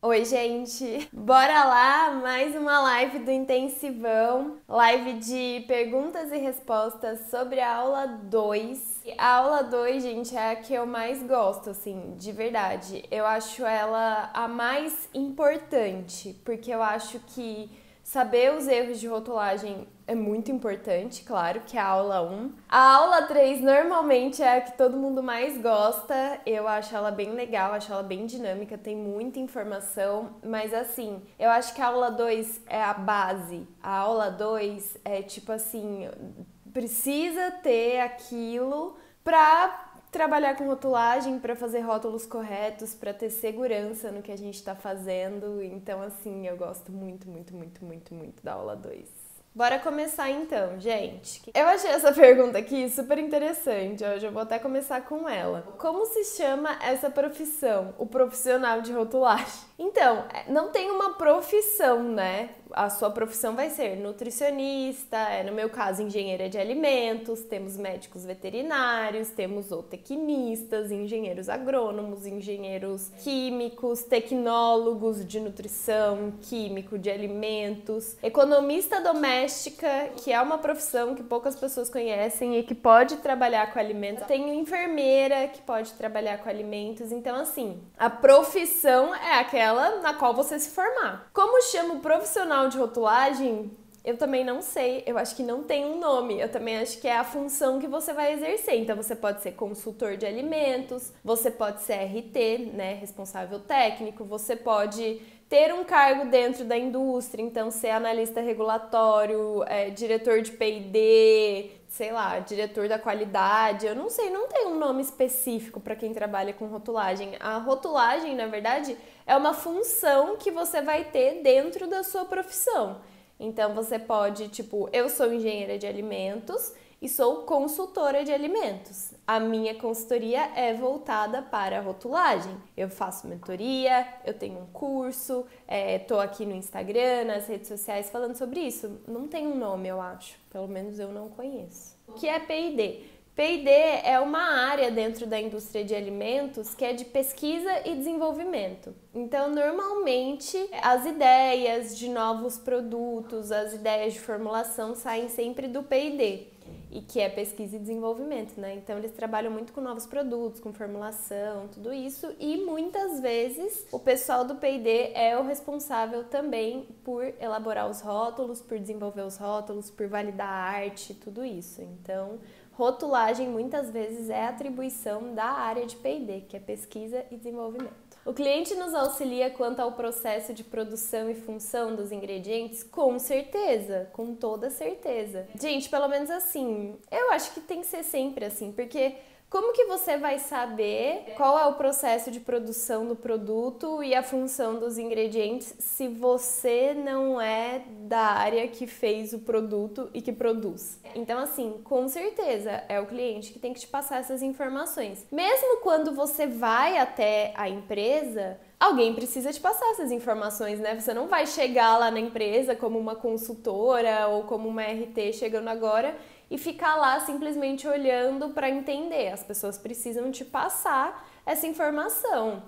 Oi, gente! Bora lá, mais uma live do Intensivão, live de perguntas e respostas sobre a aula 2. A aula 2, gente, é a que eu mais gosto, assim, de verdade. Eu acho ela a mais importante, porque eu acho que saber os erros de rotulagem é muito importante, claro, que é a aula 1. A aula 3 normalmente é a que todo mundo mais gosta. Eu acho ela bem legal, acho ela bem dinâmica, tem muita informação, mas assim, eu acho que a aula 2 é a base. A aula 2 é tipo assim, precisa ter aquilo pra trabalhar com rotulagem, para fazer rótulos corretos, para ter segurança no que a gente está fazendo. Então, assim, eu gosto muito, muito, muito, muito, muito da aula 2. Bora começar então, gente. Eu achei essa pergunta aqui super interessante. Hoje eu vou até começar com ela. Como se chama essa profissão? O profissional de rotulagem. Então, não tem uma profissão, né? A sua profissão vai ser nutricionista, no meu caso, engenheira de alimentos, temos médicos veterinários, temos zootecnistas, engenheiros agrônomos, engenheiros químicos, tecnólogos de nutrição, químico de alimentos, economista doméstica, que é uma profissão que poucas pessoas conhecem e que pode trabalhar com alimentos. Tem enfermeira que pode trabalhar com alimentos. Então, assim, a profissão é aquela na qual você se formar. Como chama o profissional de rotulagem? Eu também não sei, eu acho que não tem um nome, eu também acho que é a função que você vai exercer. Então você pode ser consultor de alimentos, você pode ser RT, né, responsável técnico, você pode ter um cargo dentro da indústria, então ser analista regulatório, diretor de P&D, sei lá, diretor da qualidade, eu não sei, não tem um nome específico para quem trabalha com rotulagem. A rotulagem, na verdade, é uma função que você vai ter dentro da sua profissão. Então você pode, tipo, eu sou engenheira de alimentos e sou consultora de alimentos. A minha consultoria é voltada para a rotulagem. Eu faço mentoria, eu tenho um curso, tô aqui no Instagram, nas redes sociais falando sobre isso. Não tem um nome, eu acho. Pelo menos eu não conheço. O que é P&D? P&D é uma área dentro da indústria de alimentos que é de pesquisa e desenvolvimento. Então, normalmente, as ideias de novos produtos, as ideias de formulação saem sempre do P&D, e que é pesquisa e desenvolvimento, né? Então, eles trabalham muito com novos produtos, com formulação, tudo isso, e muitas vezes o pessoal do P&D é o responsável também por elaborar os rótulos, por desenvolver os rótulos, por validar a arte, tudo isso. Então, rotulagem muitas vezes é atribuição da área de P&D, que é pesquisa e desenvolvimento. O cliente nos auxilia quanto ao processo de produção e função dos ingredientes? Com certeza, com toda certeza. Gente, pelo menos assim, eu acho que tem que ser sempre assim, porque como que você vai saber qual é o processo de produção do produto e a função dos ingredientes se você não é da área que fez o produto e que produz? Então, assim, com certeza é o cliente que tem que te passar essas informações. Mesmo quando você vai até a empresa, alguém precisa te passar essas informações, né? Você não vai chegar lá na empresa como uma consultora ou como uma RT chegando agora e ficar lá simplesmente olhando para entender. As pessoas precisam te passar essa informação.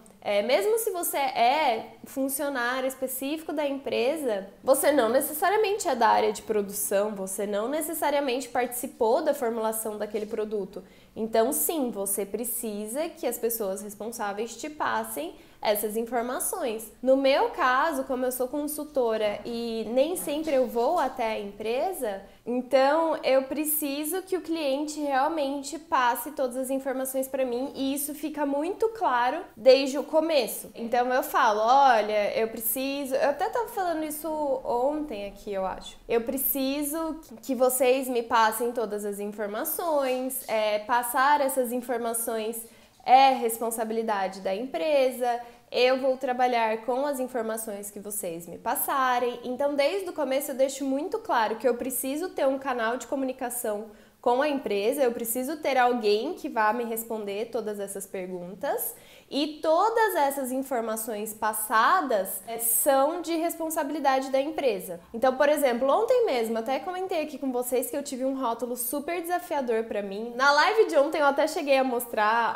Mesmo se você é funcionário específico da empresa, você não necessariamente é da área de produção, você não necessariamente participou da formulação daquele produto. Então, sim, você precisa que as pessoas responsáveis te passem essas informações. No meu caso, como eu sou consultora e nem sempre eu vou até a empresa, então eu preciso que o cliente realmente passe todas as informações para mim e isso fica muito claro desde o começo. Então eu falo, olha, eu até tava falando isso ontem aqui, eu acho. Eu preciso que vocês me passem todas as informações, passar essas informações é responsabilidade da empresa, eu vou trabalhar com as informações que vocês me passarem. Então, desde o começo eu deixo muito claro que eu preciso ter um canal de comunicação com a empresa, eu preciso ter alguém que vá me responder todas essas perguntas E todas essas informações passadas são de responsabilidade da empresa. Então, por exemplo, ontem mesmo, até comentei aqui com vocês que eu tive um rótulo super desafiador para mim. Na live de ontem eu até cheguei a mostrar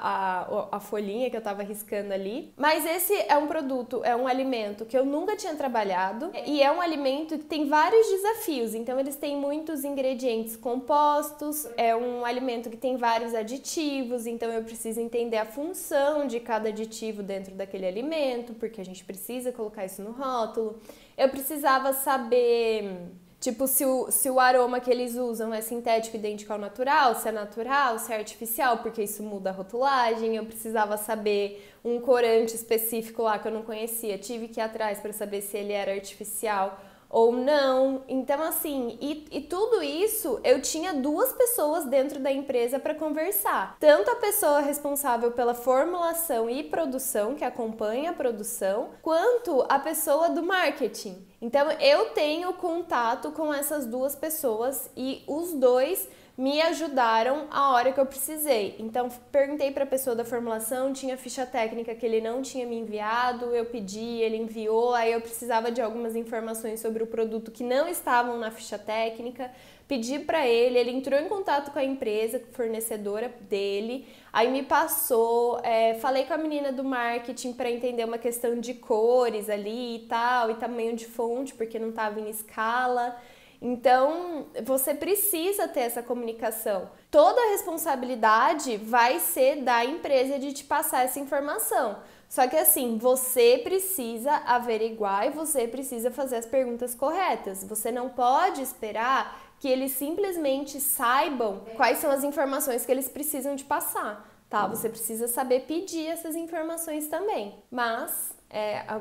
a folhinha que eu tava riscando ali. Mas esse é um produto, é um alimento que eu nunca tinha trabalhado e é um alimento que tem vários desafios. Então, eles têm muitos ingredientes compostos, é um alimento que tem vários aditivos, então eu preciso entender a função de cada aditivo dentro daquele alimento, porque a gente precisa colocar isso no rótulo. Eu precisava saber, tipo, se o aroma que eles usam é sintético idêntico ao natural, se é artificial, porque isso muda a rotulagem. Eu precisava saber um corante específico lá que eu não conhecia, tive que ir atrás para saber se ele era artificial ou não. Então, assim, e tudo isso eu tinha duas pessoas dentro da empresa para conversar. Tanto a pessoa responsável pela formulação e produção, que acompanha a produção, quanto a pessoa do marketing. Então, eu tenho contato com essas duas pessoas e os dois me ajudaram a hora que eu precisei. Então, perguntei para a pessoa da formulação, tinha ficha técnica que ele não tinha me enviado, eu pedi, ele enviou, aí eu precisava de algumas informações sobre o produto que não estavam na ficha técnica, pedi para ele, ele entrou em contato com a empresa fornecedora dele, aí me passou, falei com a menina do marketing para entender uma questão de cores ali e tal, e tamanho de fonte, porque não estava em escala. Então, você precisa ter essa comunicação. Toda a responsabilidade vai ser da empresa de te passar essa informação. Só que assim, você precisa averiguar e você precisa fazer as perguntas corretas. Você não pode esperar que eles simplesmente saibam quais são as informações que eles precisam te passar, tá? Você precisa saber pedir essas informações também. Mas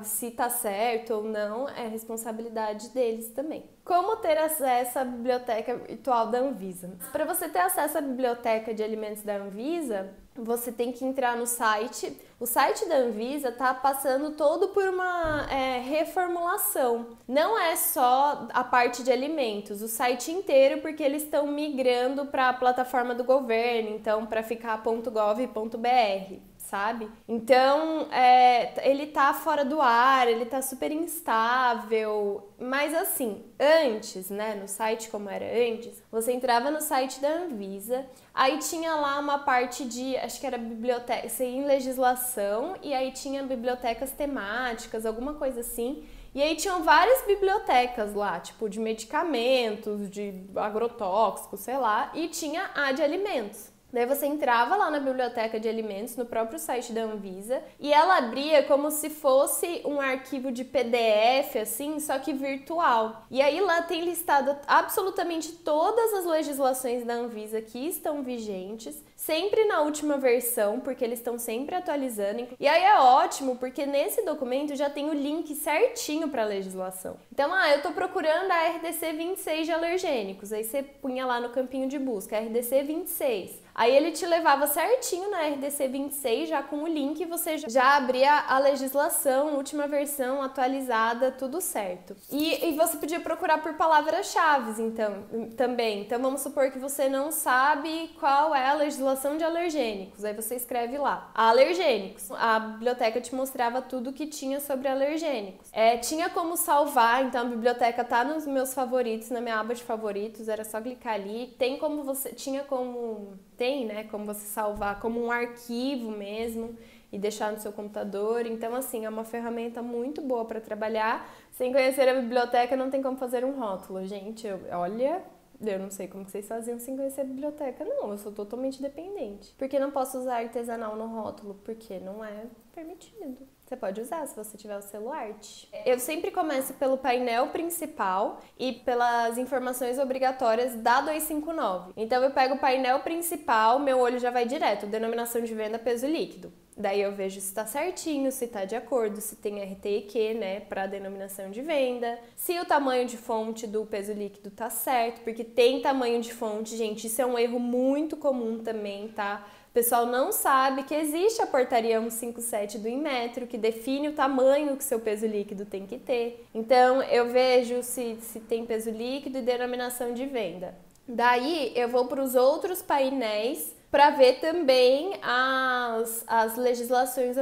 se tá certo ou não, é responsabilidade deles também. Como ter acesso à biblioteca virtual da Anvisa? Para você ter acesso à biblioteca de alimentos da Anvisa, você tem que entrar no site. O site da Anvisa está passando todo por uma reformulação. Não é só a parte de alimentos, o site inteiro, porque eles estão migrando para a plataforma do governo, então para ficar .gov.br. Sabe? Então, ele tá fora do ar, ele tá super instável, mas assim, antes, né, no site como era antes, você entrava no site da Anvisa, aí tinha lá uma parte de, acho que era biblioteca, você ia em legislação, e aí tinha bibliotecas temáticas, alguma coisa assim, e aí tinham várias bibliotecas lá, tipo de medicamentos, de agrotóxicos, sei lá, e tinha a de alimentos. Daí você entrava lá na biblioteca de alimentos, no próprio site da Anvisa, e ela abria como se fosse um arquivo de PDF, assim, só que virtual. E aí lá tem listado absolutamente todas as legislações da Anvisa que estão vigentes, sempre na última versão, porque eles estão sempre atualizando. E aí é ótimo, porque nesse documento já tem o link certinho para a legislação. Então, eu tô procurando a RDC 26 de alergênicos, aí você punha lá no campinho de busca, RDC 26. Aí ele te levava certinho na RDC 26, já com o link, você já abria a legislação, última versão, atualizada, tudo certo. E você podia procurar por palavras-chave, então, também. Então vamos supor que você não sabe qual é a legislação de alergênicos, aí você escreve lá, alergênicos. A biblioteca te mostrava tudo que tinha sobre alergênicos. Tinha como salvar, então a biblioteca tá nos meus favoritos, na minha aba de favoritos, era só clicar ali. Tem, né, como você salvar como um arquivo mesmo e deixar no seu computador. Então, assim, é uma ferramenta muito boa para trabalhar. Sem conhecer a biblioteca, não tem como fazer um rótulo. Gente, olha, eu não sei como que vocês faziam sem conhecer a biblioteca, não. Eu sou totalmente dependente. Porque não posso usar artesanal no rótulo? Porque não é permitido. Você pode usar se você tiver o selo arte. Eu sempre começo pelo painel principal e pelas informações obrigatórias da 259. Então eu pego o painel principal, meu olho já vai direto, denominação de venda, peso líquido. Daí eu vejo se está certinho, se está de acordo, se tem RTQ, né, para denominação de venda, se o tamanho de fonte do peso líquido tá certo, porque tem tamanho de fonte, gente, isso é um erro muito comum também, tá? O pessoal não sabe que existe a portaria 157 do Inmetro, que define o tamanho que seu peso líquido tem que ter. Então, eu vejo se tem peso líquido e denominação de venda. Daí, eu vou para os outros painéis para ver também as legislações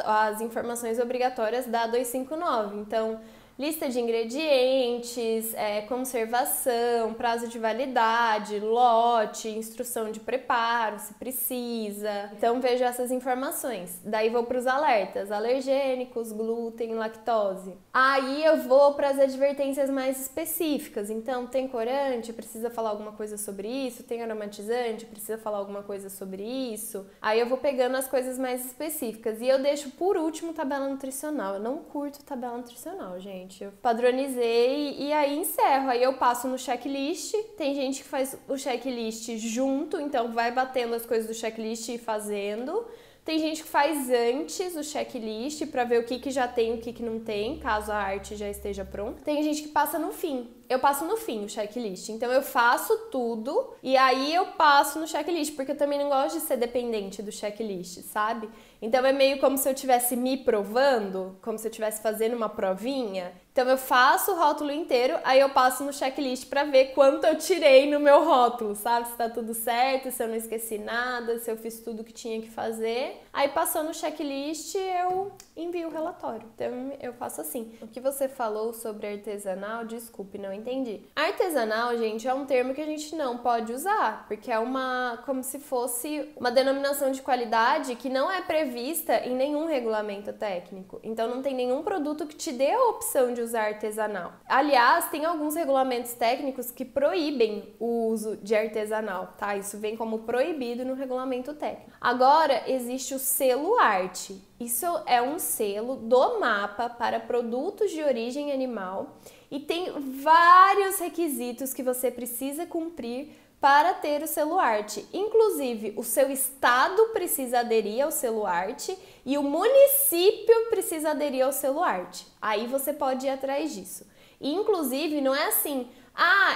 as informações obrigatórias da 259. Então, lista de ingredientes, conservação, prazo de validade, lote, instrução de preparo, se precisa. Então, vejo essas informações. Daí vou para os alertas, alergênicos, glúten, lactose. Aí eu vou para as advertências mais específicas. Então, tem corante, precisa falar alguma coisa sobre isso. Tem aromatizante, precisa falar alguma coisa sobre isso. Aí eu vou pegando as coisas mais específicas. E eu deixo por último tabela nutricional. Eu não curto tabela nutricional, gente. Eu padronizei e aí encerro. Aí eu passo no checklist. Tem gente que faz o checklist junto, então vai batendo as coisas do checklist e fazendo. Tem gente que faz antes o checklist para ver o que já tem e o que não tem, caso a arte já esteja pronta. Tem gente que passa no fim. Eu passo no fim o checklist. Então eu faço tudo e aí eu passo no checklist, porque eu também não gosto de ser dependente do checklist, sabe? Então é meio como se eu estivesse me provando, como se eu estivesse fazendo uma provinha. Então eu faço o rótulo inteiro, aí eu passo no checklist pra ver quanto eu tirei no meu rótulo, sabe? Se tá tudo certo, se eu não esqueci nada, se eu fiz tudo que tinha que fazer. Aí passou no checklist, eu envio o relatório. Então eu faço assim. O que você falou sobre artesanal, desculpe, não entendi. Artesanal, gente, é um termo que a gente não pode usar, porque é como se fosse uma denominação de qualidade que não é prevista em nenhum regulamento técnico. Então não tem nenhum produto que te dê a opção de usar artesanal. Aliás, tem alguns regulamentos técnicos que proíbem o uso de artesanal, tá? Isso vem como proibido no regulamento técnico. Agora, existe o selo arte. Isso é um selo do MAPA para produtos de origem animal e tem vários requisitos que você precisa cumprir para ter o selo arte. Inclusive, o seu estado precisa aderir ao selo arte e o município precisa aderir ao selo arte. Aí você pode ir atrás disso. E, inclusive, não é assim,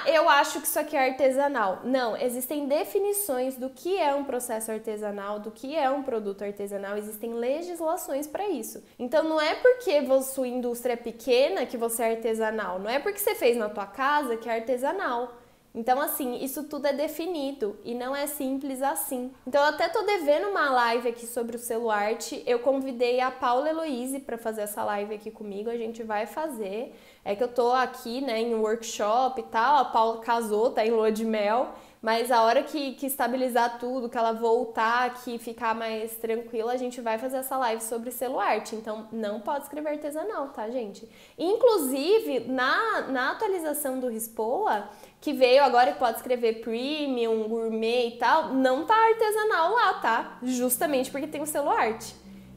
eu acho que isso aqui é artesanal. Não, existem definições do que é um processo artesanal, do que é um produto artesanal, existem legislações para isso. Então não é porque sua indústria é pequena que você é artesanal, não é porque você fez na tua casa que é artesanal. Então, assim, isso tudo é definido e não é simples assim. Então, eu até tô devendo uma live aqui sobre o selo arte. Eu convidei a Paula Heloise para fazer essa live aqui comigo. A gente vai fazer. É que eu tô aqui, né, em um workshop e tal. A Paula casou, tá em lua de mel. Mas a hora que estabilizar tudo, que ela voltar aqui e ficar mais tranquila, a gente vai fazer essa live sobre selo arte. Então, não pode escrever artesanal, tá, gente? Inclusive, na atualização do RISPOA, que veio agora que pode escrever premium, gourmet e tal, não tá artesanal lá, tá? Justamente porque tem o selo arte.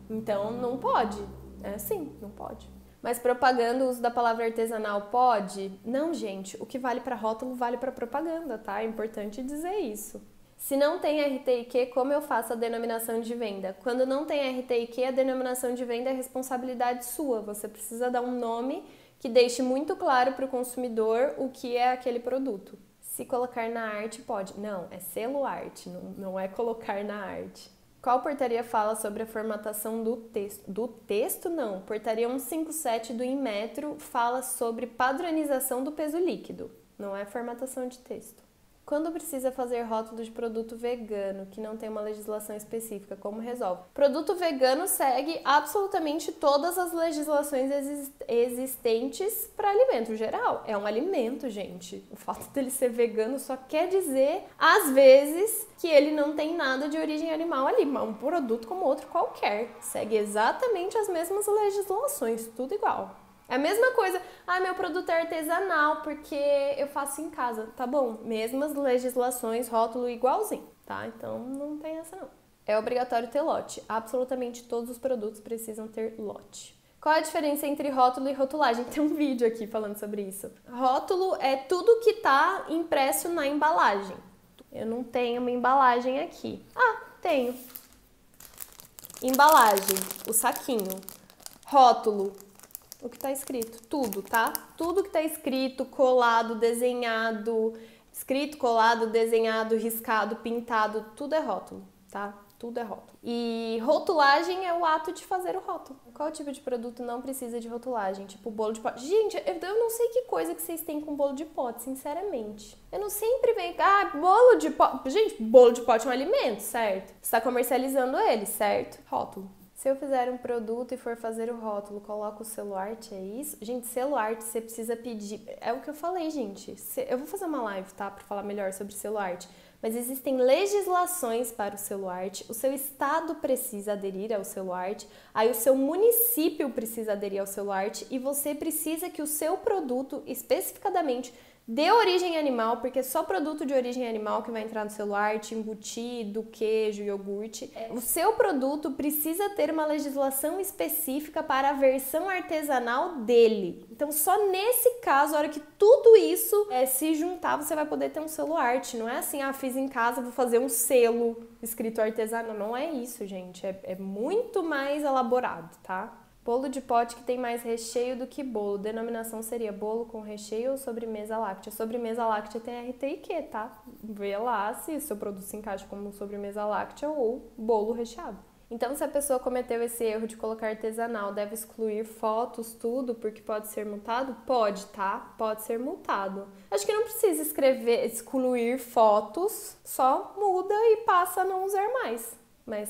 Então, não pode. É assim, não pode. Mas propaganda, o uso da palavra artesanal pode? Não, gente. O que vale para rótulo vale para propaganda, tá? É importante dizer isso. Se não tem RTIQ, como eu faço a denominação de venda? Quando não tem RTIQ, a denominação de venda é responsabilidade sua. Você precisa dar um nome que deixe muito claro para o consumidor o que é aquele produto. Se colocar na arte, pode. Não, é selo arte, não é colocar na arte. Qual portaria fala sobre a formatação do texto? Do texto, não. Portaria 157 do Inmetro fala sobre padronização do peso líquido. Não é formatação de texto. Quando precisa fazer rótulo de produto vegano, que não tem uma legislação específica, como resolve? Produto vegano segue absolutamente todas as legislações existentes para alimento geral. É um alimento, gente. O fato dele ser vegano só quer dizer, às vezes, que ele não tem nada de origem animal ali, mas um produto como outro qualquer. Segue exatamente as mesmas legislações, tudo igual. É a mesma coisa, meu produto é artesanal porque eu faço em casa. Tá bom, mesmas legislações, rótulo igualzinho, tá? Então não tem essa não. É obrigatório ter lote. Absolutamente todos os produtos precisam ter lote. Qual a diferença entre rótulo e rotulagem? Tem um vídeo aqui falando sobre isso. Rótulo é tudo que tá impresso na embalagem. Eu não tenho uma embalagem aqui. Tenho. Embalagem, o saquinho. Rótulo. O que tá escrito, tudo, tá? Tudo que tá escrito, colado, desenhado, escrito, colado, desenhado, riscado, pintado, tudo é rótulo, tá? Tudo é rótulo. E rotulagem é o ato de fazer o rótulo. Qual tipo de produto não precisa de rotulagem? Tipo bolo de pote. Gente, eu não sei que coisa que vocês têm com bolo de pote, sinceramente. Eu não sempre venho... bolo de pote... Gente, bolo de pote é um alimento, certo? Você tá comercializando ele, certo? Rótulo. Se eu fizer um produto e for fazer o rótulo, coloco o selo arte, é isso? Gente, selo arte você precisa pedir... É o que eu falei, gente. Eu vou fazer uma live, tá? Pra falar melhor sobre selo arte. Mas existem legislações para o selo arte, o seu estado precisa aderir ao selo arte, aí o seu município precisa aderir ao selo arte e você precisa que o seu produto, especificadamente, de origem animal, porque é só produto de origem animal que vai entrar no selo arte, embutido, queijo, iogurte. O seu produto precisa ter uma legislação específica para a versão artesanal dele. Então, só nesse caso, a hora que tudo isso se juntar, você vai poder ter um selo arte. Não é assim, fiz em casa, vou fazer um selo escrito artesanal. Não é isso, gente. É muito mais elaborado, tá? Bolo de pote que tem mais recheio do que bolo. Denominação seria bolo com recheio ou sobremesa láctea. Sobremesa láctea tem RT e Q, tá? Vê lá se o seu produto se encaixa como sobremesa láctea ou bolo recheado. Então, se a pessoa cometeu esse erro de colocar artesanal, deve excluir fotos, tudo, porque pode ser multado? Pode, tá? Pode ser multado. Acho que não precisa excluir fotos, só muda e passa a não usar mais. Mas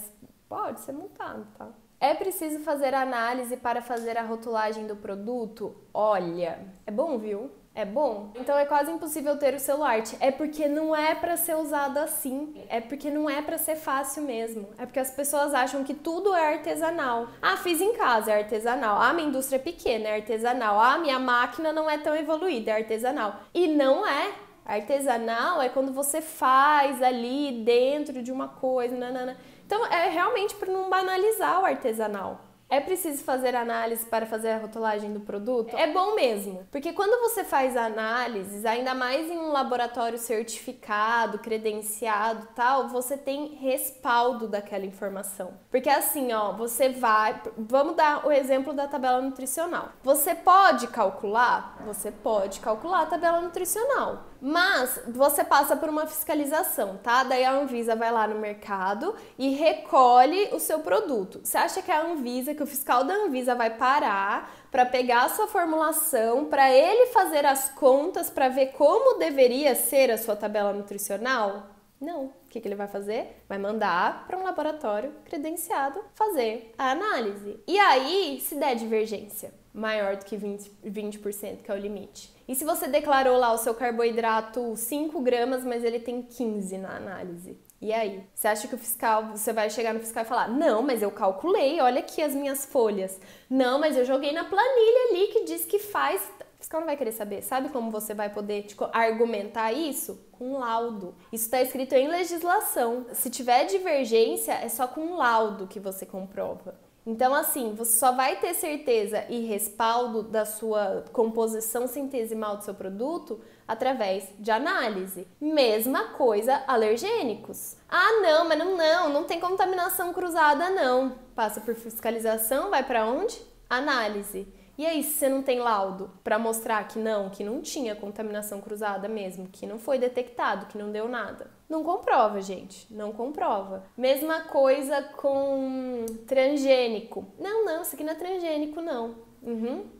pode ser multado, tá? É preciso fazer análise para fazer a rotulagem do produto? Olha, é bom, viu? É bom? Então é quase impossível ter o selo arte. É porque não é para ser usado assim. É porque não é para ser fácil mesmo. É porque as pessoas acham que tudo é artesanal. Fiz em casa, é artesanal. Minha indústria é pequena, é artesanal. Minha máquina não é tão evoluída, é artesanal. E não é. Artesanal é quando você faz ali dentro de uma coisa, nanana. Então, é realmente para não banalizar o artesanal. É preciso fazer análise para fazer a rotulagem do produto? É bom mesmo, porque quando você faz análises, ainda mais em um laboratório certificado, credenciado e tal, você tem respaldo daquela informação. Porque assim, você vai... Vamos dar o exemplo da tabela nutricional. Você pode calcular? Você pode calcular a tabela nutricional. Mas você passa por uma fiscalização, tá? Daí a Anvisa vai lá no mercado e recolhe o seu produto. Você acha que a Anvisa, que o fiscal da Anvisa vai parar para pegar a sua formulação, para ele fazer as contas para ver como deveria ser a sua tabela nutricional? Não. O que ele vai fazer? Vai mandar para um laboratório credenciado fazer a análise. E aí, se der divergência maior do que 20%, que é o limite. E se você declarou lá o seu carboidrato 5 gramas, mas ele tem 15 na análise? E aí? Você acha que você vai chegar no fiscal e falar: não, mas eu calculei, olha aqui as minhas folhas. Não, mas eu joguei na planilha ali que diz que faz... O fiscal não vai querer saber. Sabe como você vai poder argumentar isso? Com laudo. Isso está escrito em legislação. Se tiver divergência, é só com laudo que você comprova. Então, assim, você só vai ter certeza e respaldo da sua composição centesimal do seu produto através de análise. Mesma coisa, alergênicos. Não, mas não tem contaminação cruzada, não. Passa por fiscalização, vai para onde? Análise. E aí, se você não tem laudo para mostrar que não tinha contaminação cruzada mesmo, que não foi detectado, que não deu nada? Não comprova, gente, não comprova. Mesma coisa com transgênico. Não, isso aqui não é transgênico, não.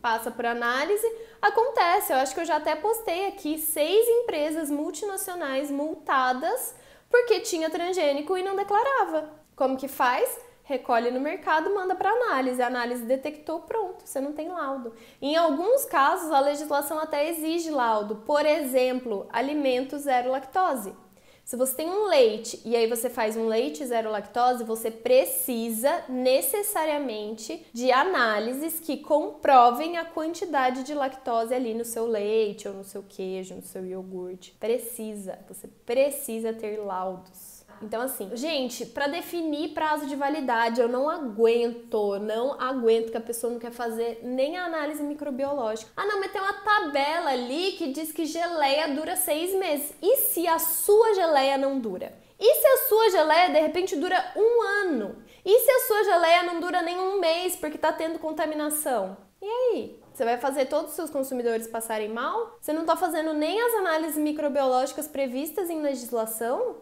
Passa por análise, acontece, eu acho que eu já até postei aqui 6 empresas multinacionais multadas porque tinha transgênico e não declarava. Como que faz? Recolhe no mercado, manda para análise. A análise detectou, pronto, você não tem laudo. Em alguns casos, a legislação até exige laudo. Por exemplo, alimentos zero lactose. Se você tem um leite e aí você faz um leite zero lactose, você precisa necessariamente de análises que comprovem a quantidade de lactose ali no seu leite ou no seu queijo, no seu iogurte. Você precisa ter laudos. Então, assim, gente, para definir prazo de validade, eu não aguento que a pessoa não quer fazer nem a análise microbiológica. Não, mas tem uma tabela ali que diz que geleia dura 6 meses. E se a sua geleia não dura? E se a sua geleia, de repente, dura 1 ano? E se a sua geleia não dura nem 1 mês porque tá tendo contaminação? E aí? Você vai fazer todos os seus consumidores passarem mal? Você não tá fazendo nem as análises microbiológicas previstas em legislação?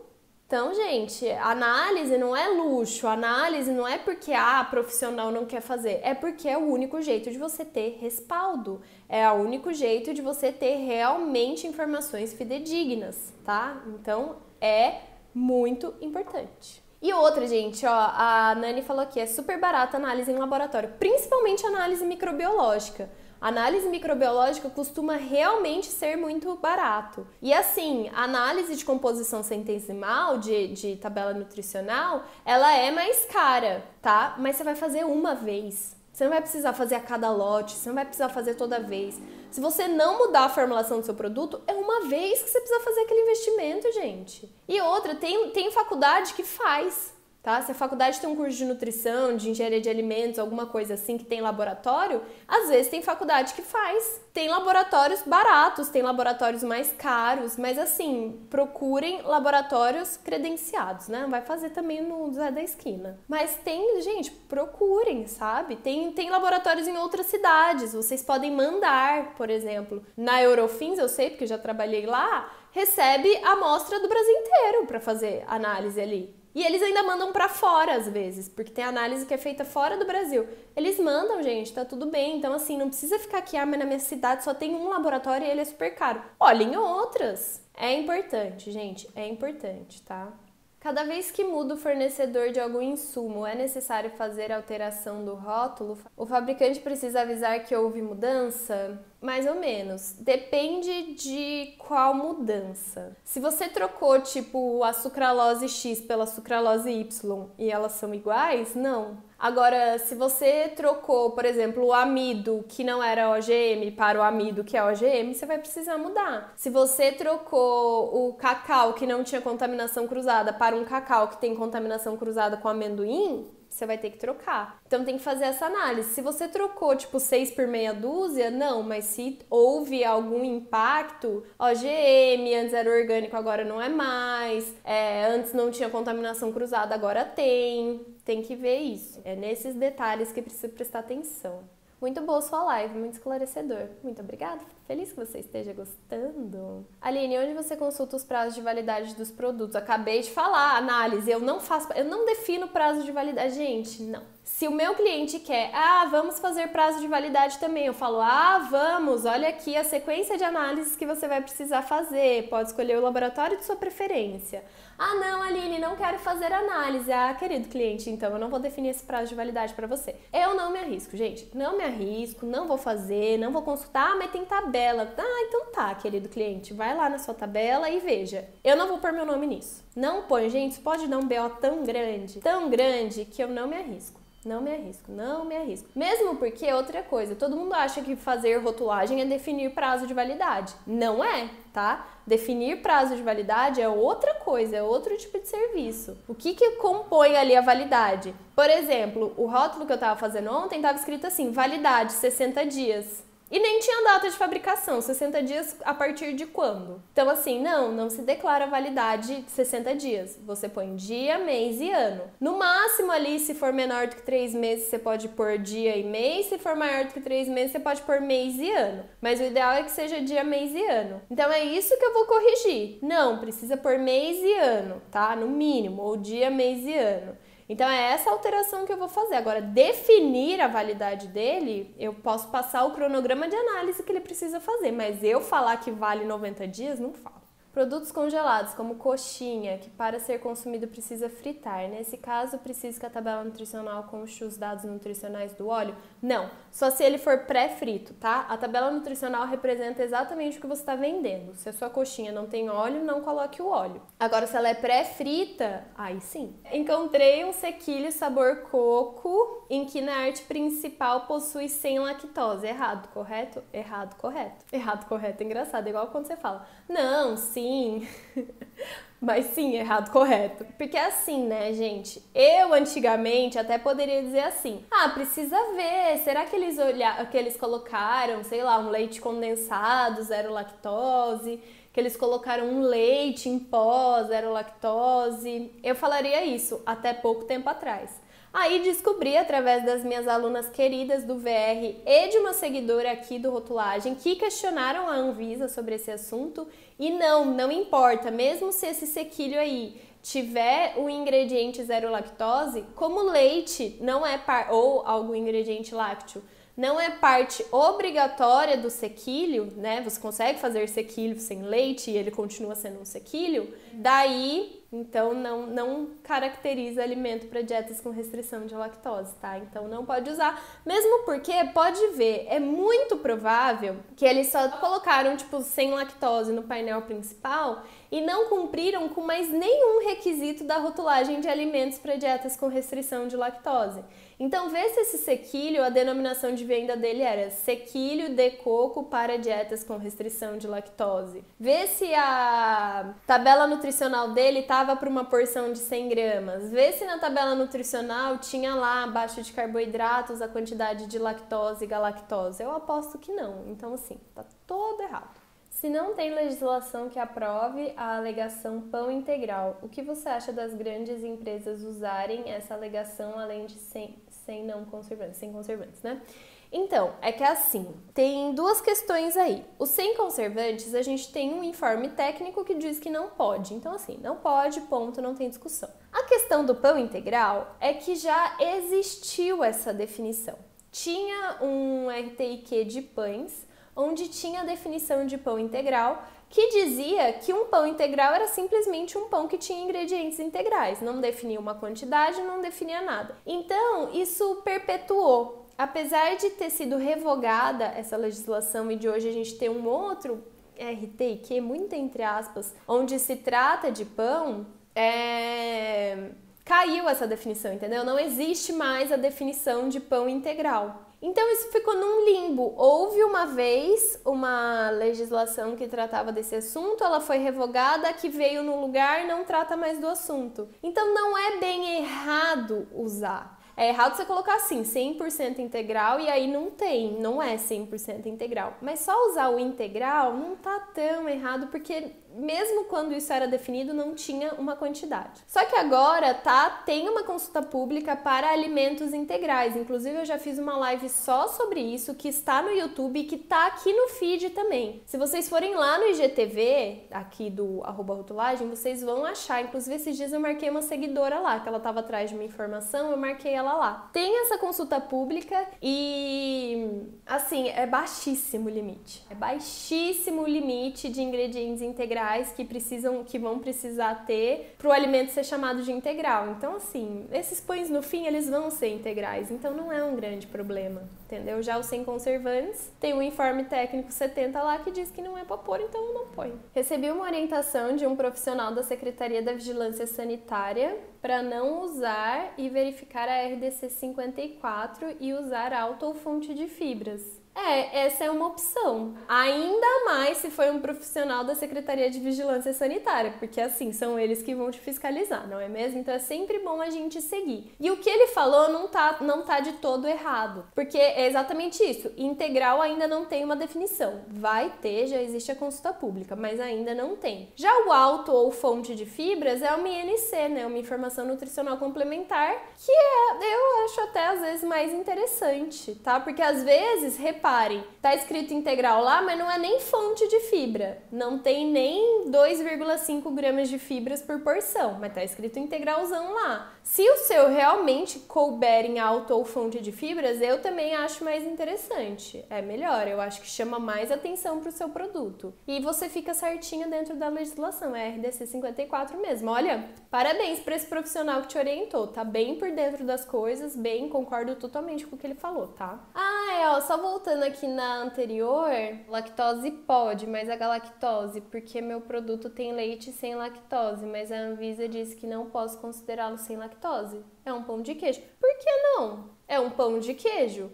Então, gente, análise não é luxo, análise não é porque a profissional não quer fazer, é porque é o único jeito de você ter respaldo, é o único jeito de você ter realmente informações fidedignas, tá? Então, é muito importante. E outra, gente, ó, a Nani falou aqui, é super barata a análise em laboratório, principalmente análise microbiológica. Análise microbiológica costuma realmente ser muito barato. E assim, a análise de composição centesimal de tabela nutricional, ela é mais cara, tá? Mas você vai fazer uma vez. Você não vai precisar fazer a cada lote, você não vai precisar fazer toda vez. Se você não mudar a formulação do seu produto, é uma vez que você precisa fazer aquele investimento, gente. E outra, tem faculdade que faz. Tá? Se a faculdade tem um curso de nutrição, de engenharia de alimentos, alguma coisa assim que tem laboratório, às vezes tem faculdade que faz. Tem laboratórios baratos, tem laboratórios mais caros, mas assim, procurem laboratórios credenciados, né? Não vai fazer também no Zé da Esquina. Mas tem, gente, procurem, sabe? Tem laboratórios em outras cidades, vocês podem mandar, por exemplo. Na Eurofins, eu sei, porque já trabalhei lá, recebe a amostra do Brasil inteiro para fazer análise ali. E eles ainda mandam pra fora, às vezes, porque tem análise que é feita fora do Brasil. Eles mandam, gente, tá tudo bem. Então, assim, não precisa ficar aqui, mas na minha cidade só tem um laboratório e ele é super caro. Olhem outras. É importante, gente, é importante, tá? Cada vez que muda o fornecedor de algum insumo, é necessário fazer alteração do rótulo? O fabricante precisa avisar que houve mudança? Mais ou menos. Depende de qual mudança. Se você trocou, tipo, a sucralose X pela sucralose Y e elas são iguais, não. Agora, se você trocou, por exemplo, o amido, que não era OGM, para o amido, que é OGM, você vai precisar mudar. Se você trocou o cacau, que não tinha contaminação cruzada, para um cacau que tem contaminação cruzada com amendoim, você vai ter que trocar. Então tem que fazer essa análise. Se você trocou tipo 6 por meia dúzia, não, mas se houve algum impacto, OGM, antes era orgânico, agora não é mais, antes não tinha contaminação cruzada, agora tem. Tem que ver isso. É nesses detalhes que precisa prestar atenção. Muito boa sua live, muito esclarecedor. Muito obrigada, fico feliz que você esteja gostando. Aline, onde você consulta os prazos de validade dos produtos? Acabei de falar, análise, eu não defino prazo de validade. Gente, não. Se o meu cliente quer, vamos fazer prazo de validade também, eu falo, vamos, olha aqui a sequência de análises que você vai precisar fazer, pode escolher o laboratório de sua preferência. Não, Aline, não quero fazer análise. Querido cliente, então eu não vou definir esse prazo de validade para você. Eu não me arrisco, gente, não me arrisco, não vou fazer, não vou consultar, mas tem tabela. Então tá, querido cliente, vai lá na sua tabela e veja. Eu não vou pôr meu nome nisso. Não põe, gente, isso pode dar um BO tão grande que eu não me arrisco. Não me arrisco, não me arrisco. Mesmo porque, outra coisa, todo mundo acha que fazer rotulagem é definir prazo de validade. Não é, tá? Definir prazo de validade é outra coisa, é outro tipo de serviço. O que compõe ali a validade? Por exemplo, o rótulo que eu tava fazendo ontem estava escrito assim, validade 60 dias. E nem tinha data de fabricação, 60 dias a partir de quando? Então assim, não se declara validade de 60 dias. Você põe dia, mês e ano. No máximo ali, se for menor do que 3 meses, você pode pôr dia e mês. Se for maior do que 3 meses, você pode pôr mês e ano. Mas o ideal é que seja dia, mês e ano. Então é isso que eu vou corrigir. Não, precisa pôr mês e ano, tá? No mínimo, ou dia, mês e ano. Então é essa alteração que eu vou fazer. Agora, definir a validade dele, eu posso passar o cronograma de análise que ele precisa fazer, mas eu falar que vale 90 dias, não falo. Produtos congelados, como coxinha, que para ser consumido precisa fritar. Nesse caso, precisa que a tabela nutricional conste os dados nutricionais do óleo? Não, só se ele for pré-frito, tá? A tabela nutricional representa exatamente o que você está vendendo. Se a sua coxinha não tem óleo, não coloque o óleo. Agora, se ela é pré-frita, aí sim. Encontrei um sequilho sabor coco, em que na arte principal possui sem lactose. Errado, correto? Errado, correto. Errado, correto. É engraçado, é igual quando você fala, não, sim. Mas sim, errado, correto. Porque assim, né, gente? Eu antigamente até poderia dizer assim, precisa ver, será que eles colocaram, sei lá, um leite condensado, zero lactose, que eles colocaram um leite em pó, zero lactose? Eu falaria isso até pouco tempo atrás. Aí descobri através das minhas alunas queridas do VR e de uma seguidora aqui do Rotulagem que questionaram a Anvisa sobre esse assunto e não importa, mesmo se esse sequilho aí tiver o ingrediente zero lactose, como leite não é ou algum ingrediente lácteo, não é parte obrigatória do sequilho, né? Você consegue fazer sequilho sem leite e ele continua sendo um sequilho, daí, então, não caracteriza alimento para dietas com restrição de lactose, tá? Então, não pode usar, mesmo porque, pode ver, é muito provável que eles só colocaram, tipo, sem lactose no painel principal e não cumpriram com mais nenhum requisito da rotulagem de alimentos para dietas com restrição de lactose. Então, vê se esse sequilho, a denominação de venda dele era sequilho de coco para dietas com restrição de lactose. Vê se a tabela nutricional dele estava para uma porção de 100 gramas. Vê se na tabela nutricional tinha lá, abaixo de carboidratos, a quantidade de lactose e galactose. Eu aposto que não. Então, assim, tá todo errado. Se não tem legislação que aprove a alegação pão integral, o que você acha das grandes empresas usarem essa alegação além de sem conservantes, né? Então, é que assim, tem duas questões aí. Os sem conservantes, a gente tem um informe técnico que diz que não pode. Então, assim, não pode, ponto, não tem discussão. A questão do pão integral é que já existiu essa definição. Tinha um RTIQ de pães, onde tinha a definição de pão integral, que dizia que um pão integral era simplesmente um pão que tinha ingredientes integrais, não definia uma quantidade, não definia nada. Então, isso perpetuou. Apesar de ter sido revogada essa legislação e de hoje a gente ter um outro RTIQ, muito entre aspas, onde se trata de pão, caiu essa definição, entendeu? Não existe mais a definição de pão integral. Então isso ficou num limbo. Houve uma vez uma legislação que tratava desse assunto, ela foi revogada, a que veio no lugar não trata mais do assunto. Então não é bem errado usar. É errado você colocar assim, 100% integral, e aí não é 100% integral. Mas só usar o integral não tá tão errado, porque mesmo quando isso era definido, não tinha uma quantidade. Só que agora, tem uma consulta pública para alimentos integrais. Inclusive, eu já fiz uma live só sobre isso, que está no YouTube e que tá aqui no feed também. Se vocês forem lá no IGTV, aqui do @rotulagem, vocês vão achar. Inclusive, esses dias eu marquei uma seguidora lá, que ela estava atrás de uma informação, eu marquei ela lá. Tem essa consulta pública e, assim, é baixíssimo o limite. É baixíssimo o limite de ingredientes integrais que vão precisar ter para o alimento ser chamado de integral. Então, assim, esses pães no fim, eles vão ser integrais, então não é um grande problema, entendeu? Já os sem conservantes, tem um informe técnico 70 lá que diz que não é para pôr, então eu não ponho. Recebi uma orientação de um profissional da Secretaria da Vigilância Sanitária para não usar e verificar a RDC 54 e usar álcool ou fonte de fibras. Essa é uma opção. Ainda mais se for um profissional da Secretaria de Vigilância Sanitária, porque assim, são eles que vão te fiscalizar, não é mesmo? Então é sempre bom a gente seguir. E o que ele falou não tá de todo errado, porque é exatamente isso. Integral ainda não tem uma definição. Vai ter, já existe a consulta pública, mas ainda não tem. Já o álcool ou fonte de fibras é uma INC, né? Uma informação nutricional complementar, que eu acho até às vezes mais interessante, tá? Porque às vezes, reparem, tá escrito integral lá, mas não é nem fonte de fibra. Não tem nem 2,5 gramas de fibras por porção, mas tá escrito integralzão lá. Se o seu realmente couber em álcool ou fonte de fibras, eu também acho mais interessante. É melhor, eu acho que chama mais atenção pro seu produto. E você fica certinho dentro da legislação, é RDC 54 mesmo. Olha, parabéns para esse profissional que te orientou, tá bem por dentro das coisas, concordo totalmente com o que ele falou, tá? Só voltando aqui na anterior, lactose pode, mas a galactose, porque meu produto tem leite sem lactose, mas a Anvisa disse que não posso considerá-lo sem lactose. É um pão de queijo. Por que não? É um pão de queijo.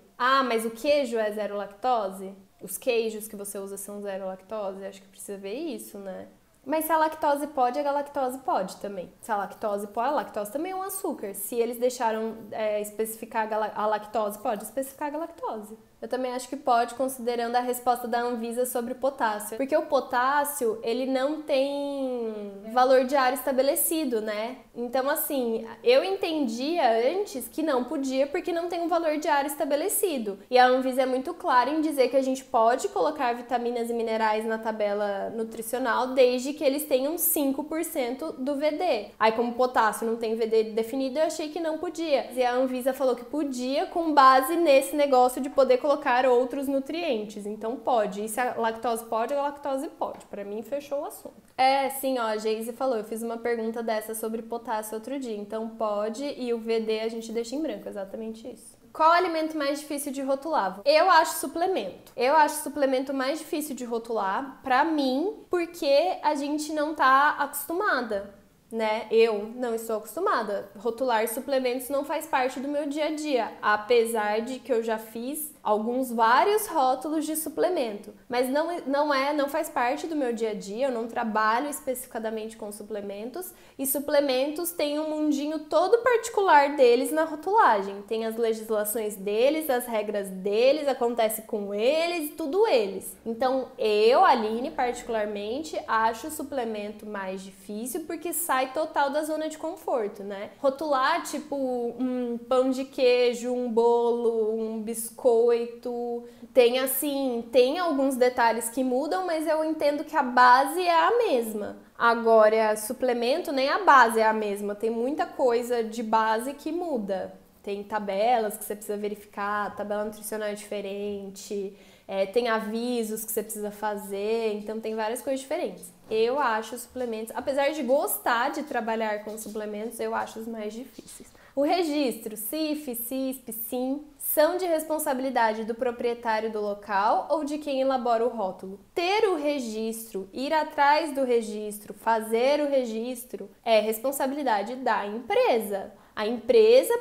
Mas o queijo é zero lactose? Os queijos que você usa são zero lactose? Acho que precisa ver isso, né? Mas se a lactose pode, a galactose pode também. Se a lactose pode, a lactose também é um açúcar. Se eles deixaram especificar a lactose, pode especificar a galactose. Eu também acho que pode, considerando a resposta da Anvisa sobre o potássio. Porque o potássio, ele não tem valor diário estabelecido, né? Então, assim, eu entendia antes que não podia porque não tem um valor diário estabelecido. E a Anvisa é muito clara em dizer que a gente pode colocar vitaminas e minerais na tabela nutricional desde que eles tenham 5% do VD. Aí, como potássio não tem VD definido, eu achei que não podia. E a Anvisa falou que podia com base nesse negócio de poder colocar outros nutrientes. Então pode. E se a lactose pode, a lactose pode. Pra mim, fechou o assunto. Sim, ó, a Geise falou. Eu fiz uma pergunta dessa sobre potássio outro dia. Então pode e o VD a gente deixa em branco. Exatamente isso. Qual o alimento mais difícil de rotular? Eu acho suplemento. Eu acho suplemento mais difícil de rotular, pra mim, porque a gente não tá acostumada. Né? Eu não estou acostumada. Rotular suplementos não faz parte do meu dia a dia, apesar de que eu já fiz vários rótulos de suplemento, mas não faz parte do meu dia a dia. Eu não trabalho especificadamente com suplementos, e suplementos têm um mundinho todo particular deles na rotulagem. Tem as legislações deles, as regras deles, acontece com eles, tudo eles. Então eu, Aline, particularmente, acho o suplemento mais difícil porque sai total da zona de conforto, né? Rotular, tipo, um pão de queijo, um bolo, um biscoito, tem alguns detalhes que mudam, mas eu entendo que a base é a mesma. Agora, suplemento, nem a base é a mesma, tem muita coisa de base que muda. Tem tabelas que você precisa verificar, a tabela nutricional é diferente, tem avisos que você precisa fazer, então tem várias coisas diferentes. Eu acho os suplementos, apesar de gostar de trabalhar com suplementos, eu acho os mais difíceis. O registro, CIF, CISP, SIM, são de responsabilidade do proprietário do local ou de quem elabora o rótulo. Ter o registro, ir atrás do registro, fazer o registro é responsabilidade da empresa. A empresa,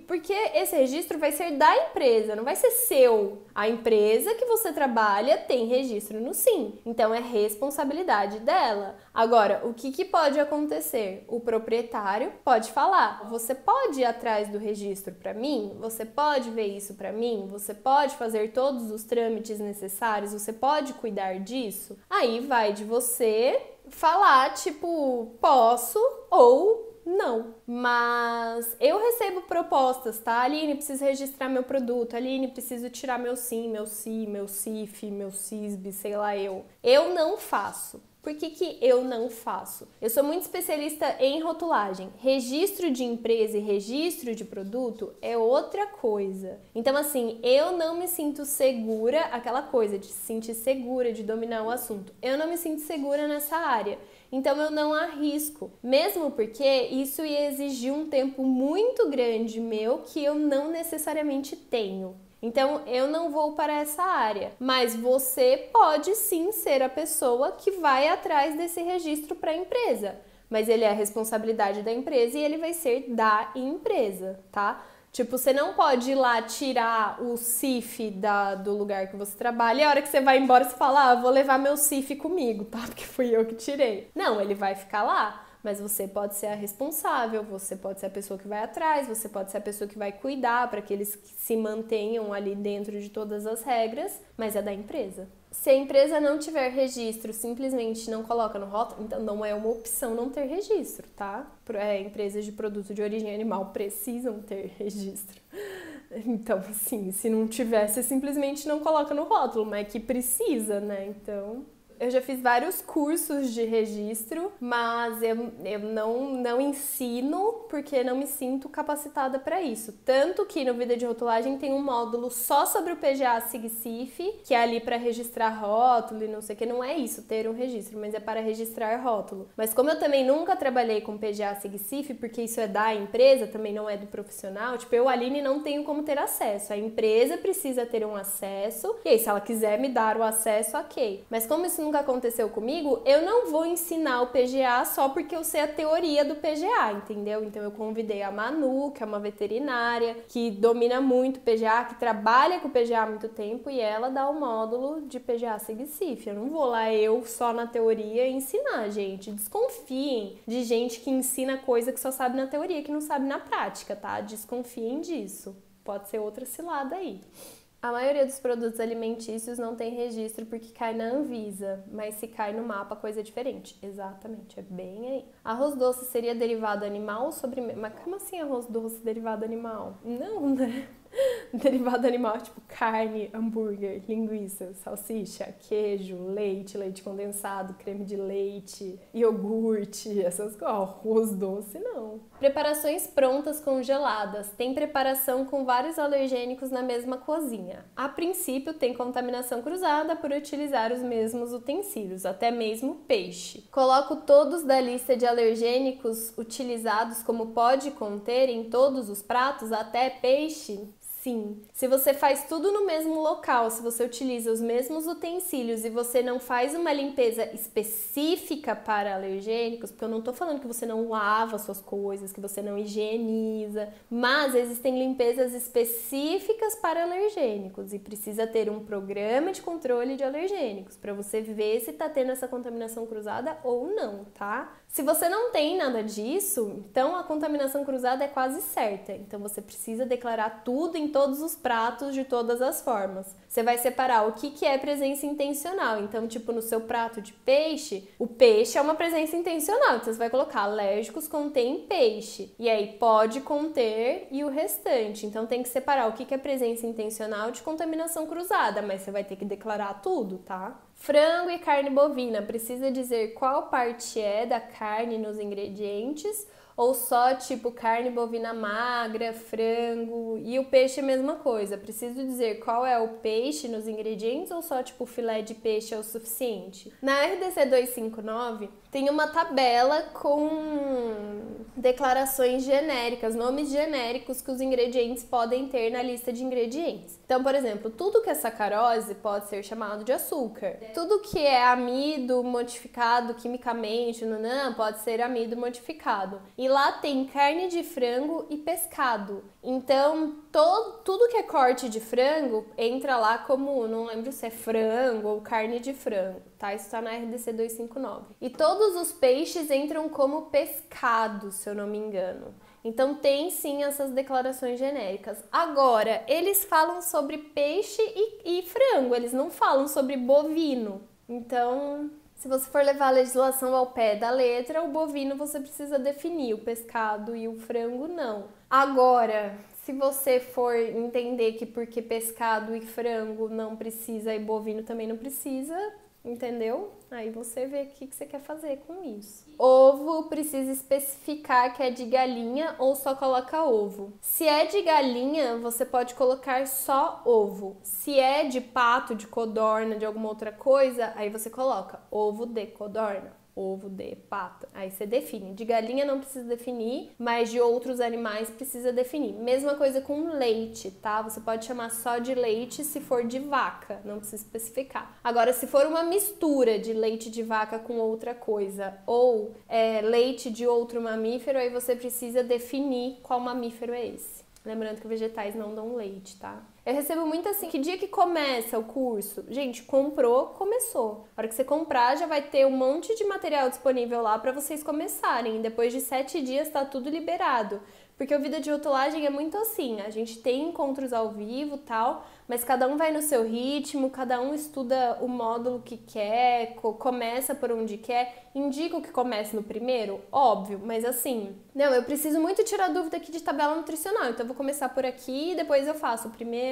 porque esse registro vai ser da empresa, não vai ser seu. A empresa que você trabalha tem registro no SIM, então é responsabilidade dela. Agora, o que pode acontecer? O proprietário pode falar, você pode ir atrás do registro para mim? Você pode ver isso para mim? Você pode fazer todos os trâmites necessários? Você pode cuidar disso? Aí vai de você falar, tipo, posso ou não. Mas eu recebo propostas, tá? Aline, preciso registrar meu produto. Aline, preciso tirar meu SIM, meu CI, meu CIF, meu CISB, sei lá eu. Eu não faço. Por que eu não faço? Eu sou muito especialista em rotulagem. Registro de empresa e registro de produto é outra coisa. Então, assim, eu não me sinto segura, aquela coisa de se sentir segura, de dominar o assunto. Eu não me sinto segura nessa área. Então eu não arrisco, mesmo porque isso ia exigir um tempo muito grande meu que eu não necessariamente tenho. Então eu não vou para essa área, mas você pode sim ser a pessoa que vai atrás desse registro para a empresa, mas ele é a responsabilidade da empresa e ele vai ser da empresa, tá? Tipo, você não pode ir lá tirar o CIF do lugar que você trabalha e a hora que você vai embora você fala, vou levar meu CIF comigo, tá? Porque fui eu que tirei. Não, ele vai ficar lá, mas você pode ser a responsável, você pode ser a pessoa que vai atrás, você pode ser a pessoa que vai cuidar para que eles se mantenham ali dentro de todas as regras, mas é da empresa. Se a empresa não tiver registro, simplesmente não coloca no rótulo, então não é uma opção não ter registro, tá? Empresas de produto de origem animal precisam ter registro. Então, assim, se não tivesse, simplesmente não coloca no rótulo, mas é que precisa, né? Então... Eu já fiz vários cursos de registro, mas eu não ensino porque não me sinto capacitada para isso. Tanto que no Vida de Rotulagem tem um módulo só sobre o PGA SIG-CIF, que é ali para registrar rótulo e não sei o que. Não é isso, ter um registro, mas é para registrar rótulo. Mas como eu também nunca trabalhei com PGA SIG-CIF, porque isso é da empresa, também não é do profissional, tipo, eu, Aline, não tenho como ter acesso. A empresa precisa ter um acesso, e aí, se ela quiser me dar o acesso, ok. Mas como isso nunca aconteceu comigo, eu não vou ensinar o PGA só porque eu sei a teoria do PGA, entendeu? Então eu convidei a Manu, que é uma veterinária, que domina muito PGA, que trabalha com PGA há muito tempo, e ela dá o módulo de PGA SIG-CIF. Eu não vou lá eu só na teoria ensinar, gente. Desconfiem de gente que ensina coisa que só sabe na teoria, que não sabe na prática, tá? Desconfiem disso. Pode ser outra cilada aí. A maioria dos produtos alimentícios não tem registro porque cai na Anvisa, mas se cai no mapa, coisa é diferente. Exatamente, é bem aí. Arroz doce seria derivado animal ou sobremesa? Mas como assim arroz doce derivado animal? Não, né? Derivado animal, tipo carne, hambúrguer, linguiça, salsicha, queijo, leite condensado, creme de leite, iogurte, essas coisas. Arroz doce, não. Preparações prontas congeladas. Tem preparação com vários alergênicos na mesma cozinha. A princípio, tem contaminação cruzada por utilizar os mesmos utensílios, até mesmo peixe. Coloco todos da lista de alergênicos utilizados como pode conter em todos os pratos, até peixe? Sim. Se você faz tudo no mesmo local, se você utiliza os mesmos utensílios e você não faz uma limpeza específica para alergênicos, porque eu não tô falando que você não lava suas coisas, que você não higieniza, mas existem limpezas específicas para alergênicos e precisa ter um programa de controle de alergênicos para você ver se tá tendo essa contaminação cruzada ou não, tá? Se você não tem nada disso, então a contaminação cruzada é quase certa. Então você precisa declarar tudo em todos os pratos de todas as formas. Você vai separar o que é presença intencional. Então, tipo, no seu prato de peixe, o peixe é uma presença intencional. Então você vai colocar alérgicos contém peixe. E aí pode conter e o restante. Então tem que separar o que é presença intencional de contaminação cruzada, mas você vai ter que declarar tudo, tá? Frango e carne bovina, precisa dizer qual parte é da carne nos ingredientes ou só tipo carne bovina magra, frango e o peixe é a mesma coisa. Preciso dizer qual é o peixe nos ingredientes ou só tipo filé de peixe é o suficiente? Na RDC 259 tem uma tabela com declarações genéricas, nomes genéricos que os ingredientes podem ter na lista de ingredientes. Então, por exemplo, tudo que é sacarose pode ser chamado de açúcar. Tudo que é amido modificado quimicamente, pode ser amido modificado. E lá tem carne de frango e pescado. Então, tudo que é corte de frango entra lá como, não lembro se é frango ou carne de frango, tá? Isso tá na RDC 259. E todos os peixes entram como pescado, se eu não me engano. Então tem sim essas declarações genéricas. Agora, eles falam sobre peixe e frango, eles não falam sobre bovino. Então, se você for levar a legislação ao pé da letra, o bovino você precisa definir, o pescado e o frango não. Agora, se você for entender que porque pescado e frango não precisa e bovino também não precisa, entendeu? Aí você vê o que você quer fazer com isso. Ovo precisa especificar que é de galinha ou só coloca ovo. Se é de galinha, você pode colocar só ovo. Se é de pato, de codorna, de alguma outra coisa, aí você coloca ovo de codorna. Ovo de pato. Aí você define. De galinha não precisa definir, mas de outros animais precisa definir. Mesma coisa com leite, tá? Você pode chamar só de leite se for de vaca, não precisa especificar. Agora, se for uma mistura de leite de vaca com outra coisa ou leite de outro mamífero, aí você precisa definir qual mamífero é esse. Lembrando que vegetais não dão leite, tá? Eu recebo muito assim, que dia que começa o curso? Gente, comprou, começou. A hora que você comprar, já vai ter um monte de material disponível lá para vocês começarem. Depois de 7 dias tá tudo liberado. Porque o Vida de Rotulagem é muito assim, a gente tem encontros ao vivo e tal, mas cada um vai no seu ritmo, cada um estuda o módulo que quer, começa por onde quer, indica o que comece no primeiro, óbvio, mas assim, não, eu preciso muito tirar dúvida aqui de tabela nutricional, então eu vou começar por aqui e depois eu faço o primeiro,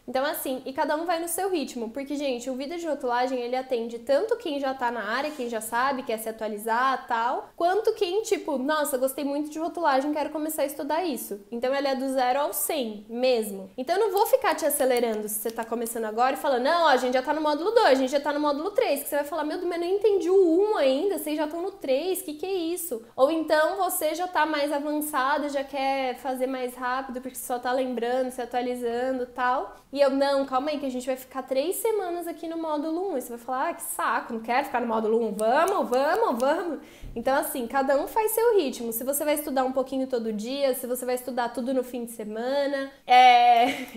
Então assim, e cada um vai no seu ritmo, porque gente, o Vida de Rotulagem, ele atende tanto quem já tá na área, quem já sabe, quer se atualizar tal, quanto quem tipo, nossa, gostei muito de rotulagem, quero começar a estudar isso. Então ele é do 0 ao 100 mesmo. Então eu não vou ficar te acelerando se você tá começando agora e falando, não, ó, a gente já tá no módulo 2, a gente já tá no módulo 3, que você vai falar, meu Deus, mas eu não entendi o 1 ainda, vocês já estão no 3, que é isso? Ou então você já tá mais avançado, já quer fazer mais rápido, porque só tá lembrando, se atualizando e tal. E eu, não, calma aí, que a gente vai ficar 3 semanas aqui no módulo 1. E você vai falar, ah, que saco, não quero ficar no módulo 1, vamos. Então assim, cada um faz seu ritmo. Se você vai estudar um pouquinho todo dia, se você vai estudar tudo no fim de semana,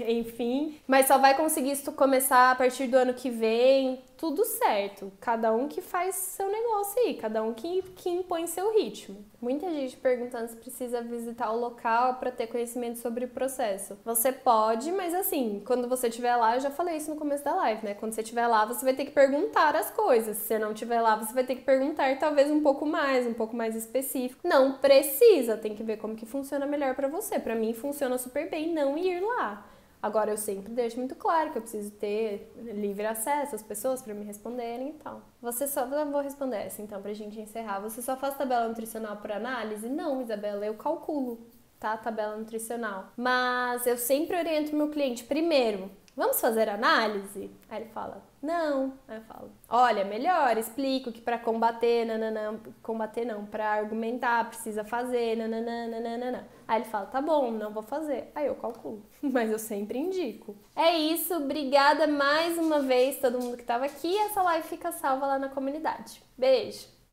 enfim, mas só vai conseguir começar a partir do ano que vem. tudo certo. Cada um que faz seu negócio aí, cada um que impõe seu ritmo. Muita gente perguntando se precisa visitar o local para ter conhecimento sobre o processo. Você pode, mas assim, quando você estiver lá, eu já falei isso no começo da live, né? Quando você estiver lá, você vai ter que perguntar as coisas. Se você não estiver lá, você vai ter que perguntar talvez um pouco mais específico. Não precisa, tem que ver como que funciona melhor para você. Para mim funciona super bem não ir lá. Agora eu sempre deixo muito claro que eu preciso ter livre acesso às pessoas para me responderem e tal. Eu vou responder essa então pra gente encerrar. Você só faz tabela nutricional por análise? Não, Isabela, eu calculo, tá? Tabela nutricional. Mas eu sempre oriento meu cliente primeiro. Vamos fazer análise? Aí ele fala, não. Aí eu falo, olha, melhor, explico que para combater, para argumentar precisa fazer, nananana. Aí ele fala, tá bom, não vou fazer. Aí eu calculo, mas eu sempre indico. É isso, obrigada mais uma vez todo mundo que estava aqui. Essa live fica salva lá na comunidade. Beijo!